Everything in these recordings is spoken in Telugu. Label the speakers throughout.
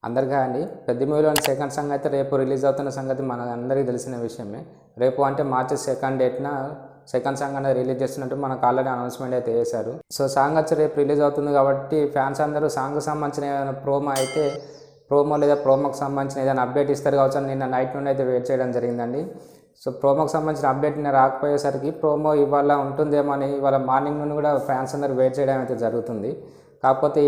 Speaker 1: అందరికీ అండి. పెద్ద మూవీలోని సెకండ్ సాంగ్ అయితే రేపు రిలీజ్ అవుతున్న సంగతి మన అందరికీ తెలిసిన విషయమే. రేపు అంటే మార్చి 2nd డేట్న సెకండ్ సాంగ్ అనేది రిలీజ్ చేస్తున్నట్టు మనకు ఆల్రెడీ అనౌన్స్మెంట్ అయితే చేశారు. సో సాంగ్ వచ్చి రేపు రిలీజ్ అవుతుంది కాబట్టి ఫ్యాన్స్ అందరూ సాంగ్కి సంబంధించిన ఏదైనా ప్రోమో లేదా ప్రోమోకి సంబంధించిన ఏదైనా అప్డేట్ ఇస్తారు కావచ్చు అని నిన్న నైట్ నుండి అయితే వెయిట్ చేయడం జరిగిందండి. సో ప్రోమోకి సంబంధించిన అప్డేట్ నిన్న రాకపోయేసరికి ప్రోమో ఇవాళ ఉంటుందేమో అని ఇవాళ మార్నింగ్ నుండి కూడా ఫ్యాన్స్ అందరూ వెయిట్ చేయడం అయితే జరుగుతుంది. కాకపోతే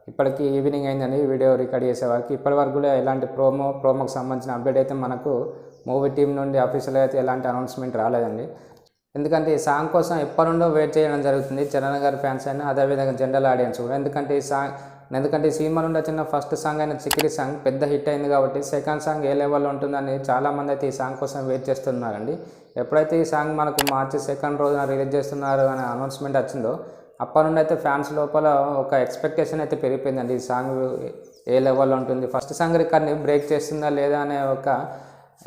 Speaker 1: ఇప్పటికి ఈవినింగ్ అయిందని వీడియో రికార్డ్ చేసేవారికి ఇప్పటి వరకు కూడా ఎలాంటి ప్రోమోకి సంబంధించిన అప్డేట్ అయితే మనకు మూవీ టీం నుండి అఫీషియల్ అయితే ఎలాంటి అనౌన్స్మెంట్ రాలేదండి. ఎందుకంటే ఈ సాంగ్ కోసం ఎప్పటి నుండో వెయిట్ చేయడం జరుగుతుంది చరణ్ గారి ఫ్యాన్స్ అయినా అదేవిధంగా జనరల్ ఆడియన్స్ కూడా. ఎందుకంటే ఈ సినిమా నుండి వచ్చిన ఫస్ట్ సాంగ్ అయిన చికిరి సాంగ్ పెద్ద హిట్ అయింది కాబట్టి సెకండ్ సాంగ్ ఏ లెవెల్లో ఉంటుందని చాలామంది అయితే ఈ సాంగ్ కోసం వెయిట్ చేస్తున్నారండి. ఎప్పుడైతే ఈ సాంగ్ మనకు మార్చి 2nd రోజున రిలీజ్ చేస్తున్నారు అనే అనౌన్స్మెంట్ వచ్చిందో అప్పటి నుండి అయితే ఫ్యాన్స్ లోపల ఒక ఎక్స్పెక్టేషన్ అయితే పెరిగిపోయిందండి. ఈ సాంగ్ ఏ లెవెల్లో ఉంటుంది, ఫస్ట్ సాంగ్ రికార్డ్ని బ్రేక్ చేస్తుందా లేదా అనే ఒక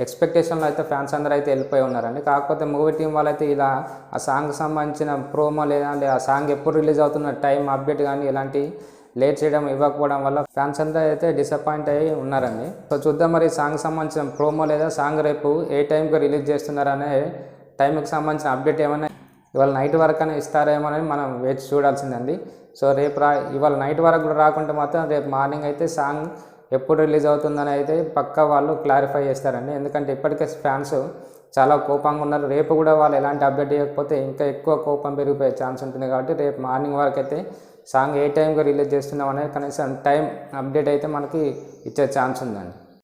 Speaker 1: ఎక్స్పెక్టేషన్లో అయితే ఫ్యాన్స్ అందరూ అయితే వెళ్ళిపోయి ఉన్నారండి. కాకపోతే మూవీ టీం వాళ్ళైతే ఇలా ఆ సాంగ్కి సంబంధించిన ప్రోమో లేదా ఆ సాంగ్ ఎప్పుడు రిలీజ్ అవుతున్న టైం అప్డేట్ కానీ ఎలాంటి లేట్ చేయడం ఇవ్వకపోవడం వల్ల ఫ్యాన్స్ అంతా అయితే డిసప్పాయింట్ అయ్యి ఉన్నారండి. సో చూద్దాం మరి సాంగ్కి సంబంధించిన ప్రోమో లేదా సాంగ్ రేపు ఏ టైంకి రిలీజ్ చేస్తున్నారనే టైంకి సంబంధించిన అప్డేట్ ఏమైనా ఇవాళ నైట్ వరకు ఇస్తారేమో అని మనం వేచి చూడాల్సిందండి. సో ఇవాళ నైట్ వరకు కూడా రాకుంటే మాత్రం రేపు మార్నింగ్ అయితే సాంగ్ ఎప్పుడు రిలీజ్ అవుతుందని అయితే పక్కా వాళ్ళు క్లారిఫై చేస్తారండి. ఎందుకంటే ఇప్పటికే ఫ్యాన్స్ చాలా కోపంగా ఉన్నారు. రేపు కూడా వాళ్ళు ఎలాంటి అప్డేట్ ఇవ్వకపోతే ఇంకా ఎక్కువ కోపం పెరిగిపోయే ఛాన్స్ ఉంటుంది. కాబట్టి రేపు మార్నింగ్ వరకు అయితే సాంగ్ ఏ టైంకి రిలీజ్ చేస్తున్నాం అనేది కనీసం టైం అప్డేట్ అయితే మనకి ఇచ్చే ఛాన్స్ ఉందండి.